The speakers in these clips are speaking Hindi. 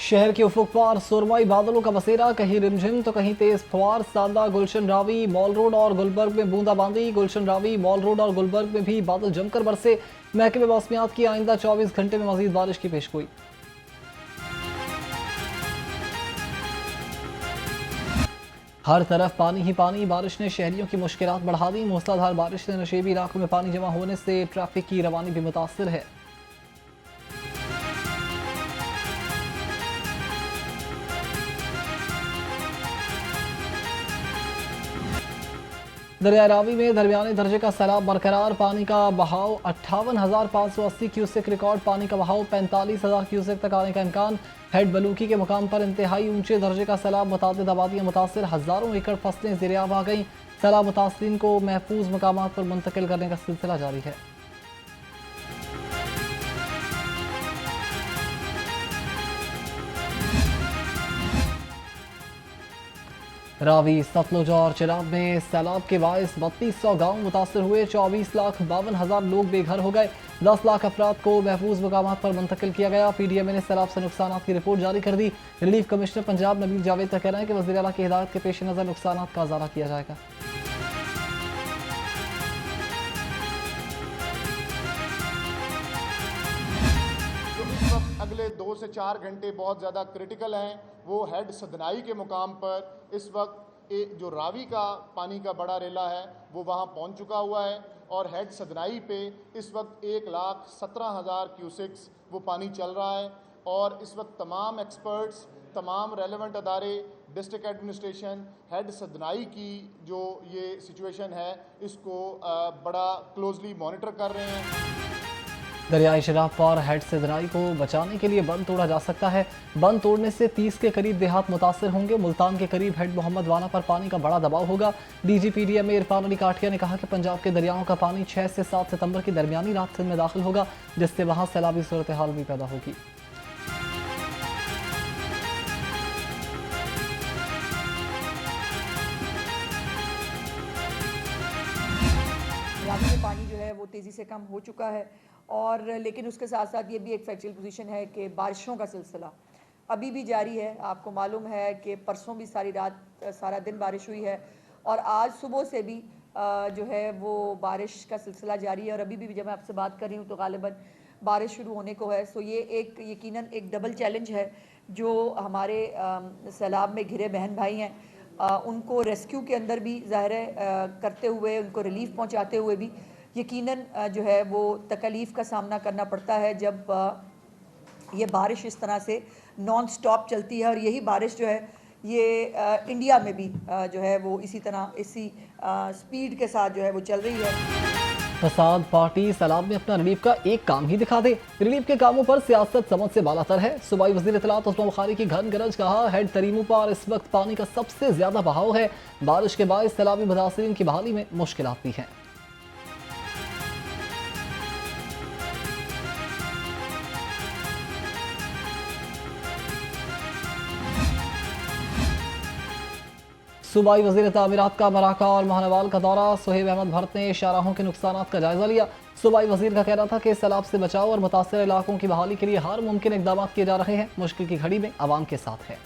शहर के उफुक पार सुरमई बादलों का बसेरा, कहीं रिमझिम तो कहीं तेज फुहार। सादा, गुलशन रावी, मॉल रोड और गुलबर्ग में बूंदाबांदी। गुलशन रावी, मॉल रोड और गुलबर्ग में भी बादल जमकर बरसे। महकमे मौसमियात की आइंदा 24 घंटे में मजीद बारिश की पेशगोई। हर तरफ पानी ही पानी, बारिश ने शहरियों की मुश्किलात बढ़ा दी। मूसलाधार बारिश से नशेबी इलाकों में पानी जमा होने से ट्रैफिक की रवानी भी मुतासर है। दरिया रावी में दरमियाने दर्जे का सैलाब बरकरार। पानी का बहाव 58,580 क्यूसेक रिकॉर्ड। पानी का बहाव 45,000 क्यूसेक तक आने का इम्कान। हेड बलूकी के मुकाम पर इंतहाई ऊंचे दर्जे का सैलाब, मुतादिद आबादियाँ मुतासर। हज़ारों एकड़ फसलें ज़ेर-ए-आब आ गईं। सैलाब मुतासरीन को महफूज मकामात पर मुंतकिल करने का सिलसिला जारी है। रावी, सतलुज और चिनाब में सैलाब के बायस 3200 गाँव मुतासर हुए। 24,52,000 लोग बेघर हो गए। 10 लाख अफराद को महफूज मकामात पर मुंतकिल किया गया। PDMA ने सैलाब से नुकसान की रिपोर्ट जारी कर दी। रिलीफ कमिश्नर पंजाब नबील जावेद का कहना है कि वज़ीर आला की हिदायत के पेश नज़र नुकसान का इजाला किया जाएगा। जो इस वक्त अगले 2 से 4 घंटे बहुत ज़्यादा क्रिटिकल हैं, वो हेड सदनाई के मुकाम पर इस वक्त जो रावी का पानी का बड़ा रेला है वो वहाँ पहुँच चुका हुआ है और हेड सदनाई पे इस वक्त 1,17,000 क्यूसिक्स वो पानी चल रहा है। और इस वक्त तमाम एक्सपर्ट्स, तमाम रेलेवेंट अदारे, डिस्ट्रिक्ट एडमिनिस्ट्रेशन, हेड सदनाई की जो ये सिचुएशन है इसको बड़ा क्लोजली मॉनिटर कर रहे हैं। दरियाई शराब पर हेड सदनाई को बचाने के लिए बंद तोड़ा जा सकता है। बंद तोड़ने से 30 के करीब देहात मुतासर होंगे। मुल्तान के करीब हेड मोहम्मद वाना पर पानी का बड़ा दबाव होगा। DG PDMA इरफान अली काठिया ने कहा कि पंजाब के दरियाओं का पानी 6 से 7 सितंबर की दरमियानी रात में दाखिल होगा, जिससे वहां सैलाबी सूरत हाल भी पैदा होगी। रावी में पानी जो है वो तेज़ी से कम हो चुका है और लेकिन उसके साथ साथ ये भी एक फैक्चुअल पोजीशन है कि बारिशों का सिलसिला अभी भी जारी है। आपको मालूम है कि परसों भी सारी रात सारा दिन बारिश हुई है और आज सुबह से भी जो है वो बारिश का सिलसिला जारी है और अभी भी जब मैं आपसे बात कर रही हूँ तो गालिबन बारिश शुरू होने को है। सो ये एक यकीनन एक डबल चैलेंज है जो हमारे सैलाब में घिरे बहन भाई हैं उनको रेस्क्यू के अंदर भी ज़ाहिर है करते हुए, उनको रिलीफ पहुंचाते हुए भी यकीनन जो है वो तकलीफ़ का सामना करना पड़ता है जब ये बारिश इस तरह से नॉन स्टॉप चलती है। और यही बारिश जो है ये इंडिया में भी जो है वो इसी तरह इसी स्पीड के साथ जो है वो चल रही है। फसाद पार्टी सैलाब में अपना रिलीफ का एक काम ही दिखा दे। रिलीफ के कामों पर सियासत समझ से बालातर है। सूबाई वज़ीर इत्तलात उस्मान बुखारी की घन गरज, कहा हेड तरीमू पर इस वक्त पानी का सबसे ज्यादा बहाव है। बारिश के बाद सैलाबी मुतासरीन की बहाली में मुश्किलात भी हैं। सूबाई वज़ीर तामीरात का मराका और महानवाल का दौरा। सुहेब अहमद भट्ट ने शाहराहों के नुकसानात का जायजा लिया। सूबाई वज़ीर का कहना था कि सैलाब से बचाव और मुतासर इलाकों की बहाली के लिए हर मुमकिन इकदाम किए जा रहे हैं। मुश्किल की घड़ी में आवाम के साथ है।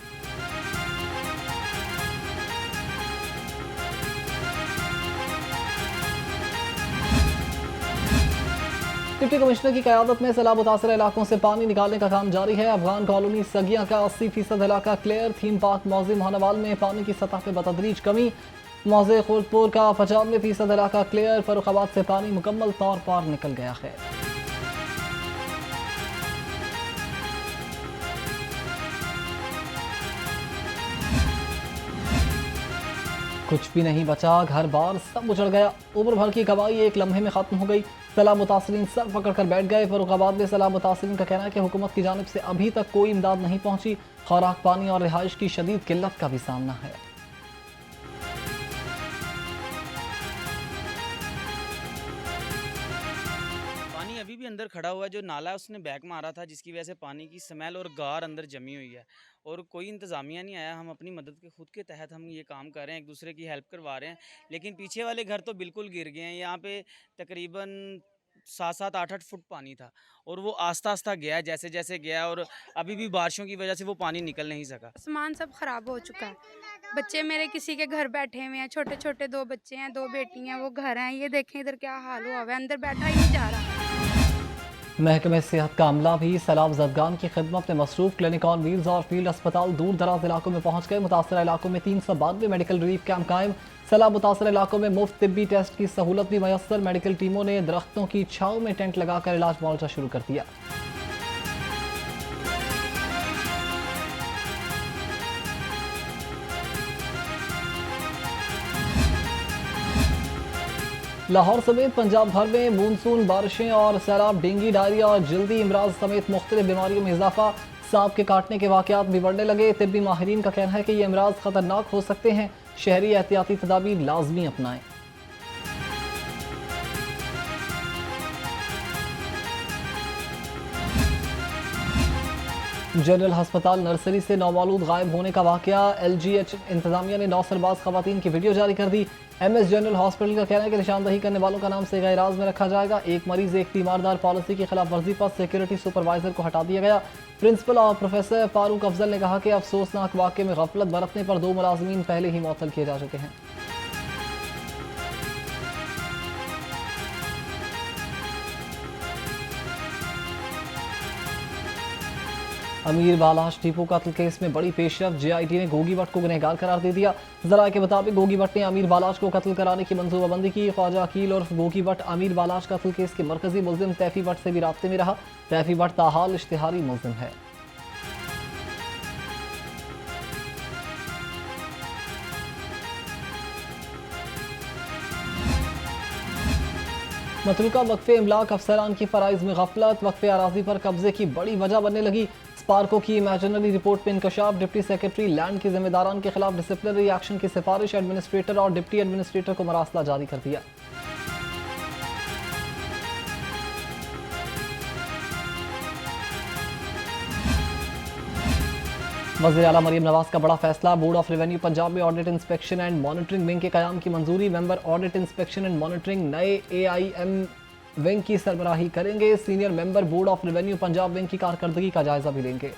डिप्टी कमिश्नर की क़यादत में सैलाब मुतासर इलाकों से पानी निकालने का काम जारी है। अफगान कॉलोनी सगिया का 80% इलाका क्लियर। थीम पार्क मौज़े महानवाल में पानी की सतह में बतदरीज कमी। मौज़े खुर्दपुर का 95% इलाका क्लियर। फर्रुखाबाद से पानी मुकम्मल तौर पर निकल गया है। कुछ भी नहीं बचा, घर बार सब उजड़ गया। उम्र भर की कमाई एक लम्हे में खत्म हो गई। सैलाब मुतासरीन सर पकड़ कर बैठ गए। फर्रुखाबाद में सैलाब मुतासरीन का कहना है कि हुकूमत की जानिब से अभी तक कोई इमदाद नहीं पहुंची। खुराक, पानी और रिहाइश की शदीद किल्लत का भी सामना है। पानी अभी भी अंदर खड़ा हुआ है। जो नाला है उसने बैक मारा था, जिसकी वजह से पानी की स्मेल और गार अंदर जमी हुई है और कोई इंतज़ामिया नहीं आया। हम अपनी मदद के खुद के तहत हम ये काम कर रहे हैं, एक दूसरे की हेल्प करवा रहे हैं, लेकिन पीछे वाले घर तो बिल्कुल गिर गए हैं। यहाँ पे तकरीबन 7-7 8-8 फुट पानी था और वो आस्ता आस्ता गया जैसे जैसे गया, और अभी भी बारिशों की वजह से वो पानी निकल नहीं सका। सामान सब खराब हो चुका है। बच्चे मेरे किसी के घर बैठे हुए हैं, छोटे छोटे 2 बच्चे हैं, 2 बेटी हैं, वो घर हैं। ये देखें इधर क्या हाल हुआ हुआ है, अंदर बैठा ही नहीं जा रहा। महकमे सेहत का अमला भी सैलाब ज़दगान की खिदमत में मसरूफ। क्लिनिक ऑन व्हील्स और फील्ड अस्पताल दूर दराज इलाकों में पहुंच गए। मुतासर इलाकों में 392 मेडिकल रिलीफ कैंप कायम। सैलाब मुतासर इलाकों में मुफ्त तिब्बी टेस्ट की सहूलत भी मैसर। मेडिकल टीमों ने दरख्तों की छांव में टेंट लगाकर इलाज मुआवजा शुरू कर दिया। लाहौर समेत पंजाब भर में मानसून बारिशें और सैलाब, डेंगू, डायरिया और जल्दी इमराज समेत मुख्तलिफ बीमारियों में इजाफा। सांप के काटने के वाकयात भी बढ़ने लगे। तिब्बी माहिरीन का कहना है कि ये इमराज खतरनाक हो सकते हैं। शहरी एहतियाती तदाबीर लाजमी अपनाएं। जनरल हस्पताल नर्सरी से नौमालूद गायब होने का वाकया। LGH इंतजामिया ने 9 सरबाज खवातीन की वीडियो जारी कर दी। MS जनरल हॉस्पिटल का कहना है कि निशानदही करने वालों का नाम सिगाए राज में रखा जाएगा। एक मरीज एक तीमारदार पॉलिसी की खिलाफ वर्जी पर सिक्योरिटी सुपरवाइजर को हटा दिया गया। प्रिंसिपल और प्रोफेसर फारूक अफजल ने कहा कि अफसोसनाक वाकये में गफलत बरतने पर 2 मुलाजमीन पहले ही मुअत्तल किए जा चुके हैं। अमीर बालाश टीपू कत्ल केस में बड़ी पेशरफ। JIT ने गोगी भट्ट को गुनहगार करार दे दिया। जराये के मुताबिक गोगी भट्ट ने अमीर बालाश को कत्ल कराने की मंसूबाबंदी की। ख्वाजा अकील उर्फ गोगी भट्ट अमीर बालाश कत्ल केस के मरकजी मुल्जिम तैफी भट्ट से भी राब्ते में रहा। तैफी भट्ट ताहाल इश्तिहारी मुल्जिम है। मतरूका वक्फे इमलाक अफसरान की फराइज में गफलत। वक्फे अराजी पर कब्जे की बड़ी वजह बनने लगी। स्पार्को की इमेजिनरी रिपोर्ट में इंकशाफ। डिप्टी सेक्रेटरी लैंड के जिम्मेदारान के खिलाफ डिसिप्लिनरी एक्शन की सिफारिश। एडमिनिस्ट्रेटर और डिप्टी एडमिनिस्ट्रेटर को मरासला जारी कर दिया। वज़ीर आला मरीम नवाज का बड़ा फैसला। बोर्ड ऑफ रेवेन्यू पंजाब में audit inspection and monitoring wing के कयाम की मंजूरी। Member audit inspection and monitoring नए AIM विंग की सरबराही करेंगे। Senior member board of revenue Punjab wing की कारकर्दगी का जायजा भी लेंगे।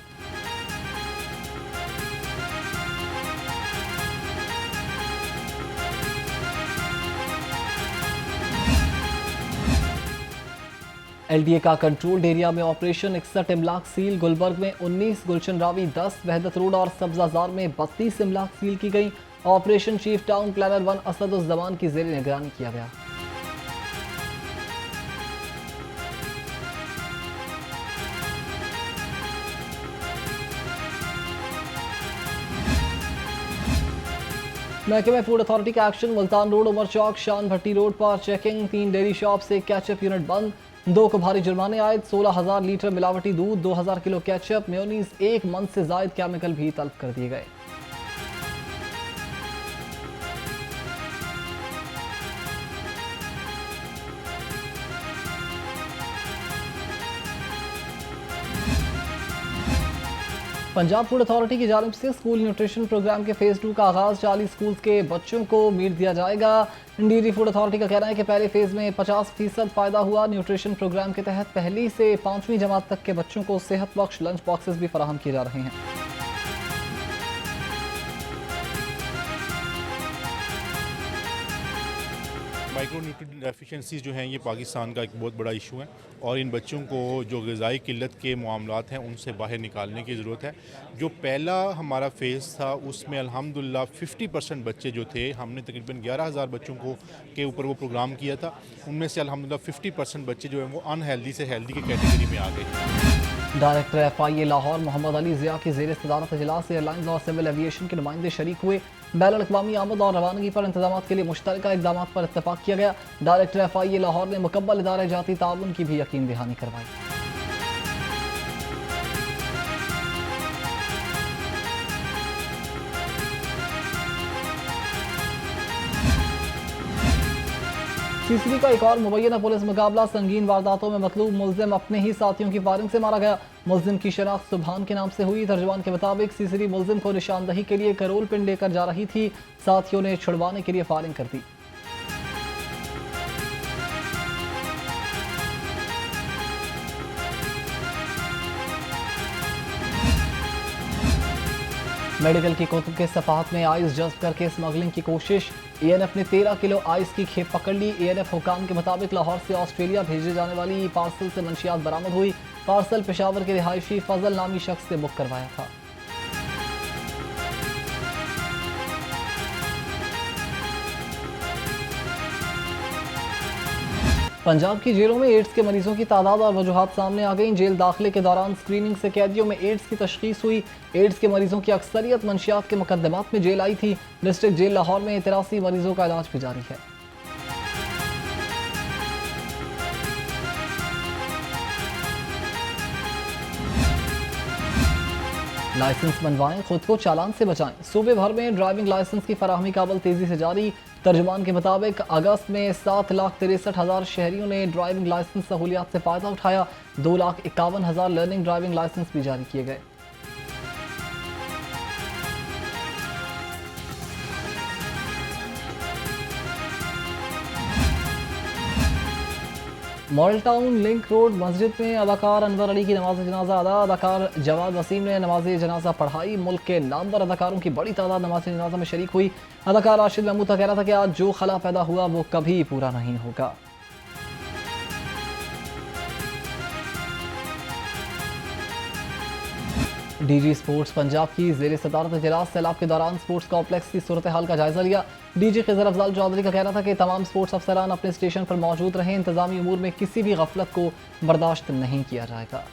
LDA का कंट्रोल्ड एरिया में ऑपरेशन। 61 इमलाक सील। गुलबर्ग में 19, गुलशन रावी 10, वहदत रोड और सब्जाजार में 32 इमलाक सील की गई। ऑपरेशन चीफ टाउन प्लानर 1 असदुज़्ज़मान की ज़ेर निगरानी किया गया। महकमे फूड अथॉरिटी का एक्शन। मुल्तान रोड, उमर चौक, शान भट्टी रोड पर चेकिंग। 3 डेयरी शॉप से कैचअप यूनिट बंद। 2 को भारी जुर्माने आयद। 16,000 लीटर मिलावटी दूध, 2,000 किलो कैचअप, मेयोनीज, 1 मन से जायद केमिकल भी तलब कर दिए गए। पंजाब फूड अथॉरिटी की जानिब से स्कूल न्यूट्रिशन प्रोग्राम के फेज़ 2 का आगाज़। 40 स्कूल के बच्चों को मीट दिया जाएगा। डेयरी फूड अथॉरिटी का कहना है कि पहले फेज़ में 50% फ़ायदा हुआ। न्यूट्रिशन प्रोग्राम के तहत पहली से 5वीं जमात तक के बच्चों को सेहत बख्श लंच बॉक्सेस भी फराहम किए जा रहे हैं। माइक्रो न्यूट्रिएंट डेफिशिएंसीज जो हैं ये पाकिस्तान का एक बहुत बड़ा इशू है और इन बच्चों को जो ग़िज़ाई किल्लत के मामलात हैं उनसे बाहर निकालने की ज़रूरत है। जो पहला हमारा फ़ेज़ था उसमें अल्हम्दुलिल्लाह 50% बच्चे जो थे, हमने तकरीबन 11,000 बच्चों को के ऊपर वो प्रोग्राम किया था। उनमें से अल्हम्दुलिल्लाह 50% बच्चे जो हैं वो अनहेल्दी से हेल्दी की कैटेगरी में आ गए। डायरेक्टर FIA लाहौर मोहम्मद अली ज़िया की ज़ेर सदारत इजलास एयरलाइंस और सिविल एविएशन के नुमाइंदे शरीक हुए। बैनुल अक़वामी आमद और रवानगी पर इंतजामात के लिए मुश्तरका इक़दाम पर इत्तफ़ाक़ किया गया। डायरेक्टर FIA लाहौर ने मुकम्मल इदारे जाती ताउन की भी यकीन दहानी करवाई। CCB का एक और मुबैना पुलिस मुकाबला। संगीन वारदातों में मतलूब मुल्जिम अपने ही साथियों की फायरिंग से मारा गया। मुल्जिम की शनाख्त सुबहान के नाम से हुई। तर्जुमान के मुताबिक CCB मुल्जिम को निशानदही के लिए करोल पिंड लेकर जा रही थी। साथियों ने छुड़वाने के लिए फायरिंग कर दी। मेडिकल की कुतुब के सफात में आइस जज्ब करके स्मगलिंग की कोशिश। एएनएफ ने 13 किलो आइस की खेप पकड़ ली। एएनएफ हुकाम के मुताबिक लाहौर से ऑस्ट्रेलिया भेजे जाने वाली पार्सल से मंशियात बरामद हुई। पार्सल पेशावर के रिहायशी फजल नामी शख्स से बुक करवाया था। पंजाब की जेलों में एड्स के मरीजों की तादाद और वजूहात सामने आ गई। जेल दाखिले के दौरान स्क्रीनिंग से कैदियों में एड्स की तशखीस हुई। एड्स के मरीजों की अक्सरियत मंशियात के मुकदमात में जेल आई थी। डिस्ट्रिक्ट जेल लाहौर में 83 मरीजों का इलाज भी जारी है। लाइसेंस बनवाएं, खुद को चालान से बचाएं। सूबे भर में ड्राइविंग लाइसेंस की फराहमी का अमल तेजी से जारी। तर्जुमान के मुताबिक अगस्त में 7,63,000 शहरियों ने ड्राइविंग लाइसेंस सहूलियात से फ़ायदा उठाया। 2,51,000 लर्निंग ड्राइविंग लाइसेंस भी जारी किए गए। मॉडल टाउन लिंक रोड मस्जिद में अदाकार अनवर अली की नमाज जनाजा अदा। अदाकार जवाद वसीम ने नमाज जनाजा पढ़ाई। मुल्क के नामवर अदाकारों की बड़ी तादाद नमाज जनाजा में शरीक हुई। अदाकार राशिद महमूद का कहना था कि आज जो खला पैदा हुआ वो कभी पूरा नहीं होगा। डीजी स्पोर्ट्स पंजाब की ज़ेर सदारत इजलास सैलाब के दौरान स्पोर्ट्स कॉम्प्लेक्स की सूरत हाल का जायजा लिया। डीजी खिजर अफजाल चौधरी का कहना था कि तमाम स्पोर्ट्स अफसरान अपने स्टेशन पर मौजूद रहें। इंतजामी अमूर में किसी भी गफलत को बर्दाश्त नहीं किया जाएगा।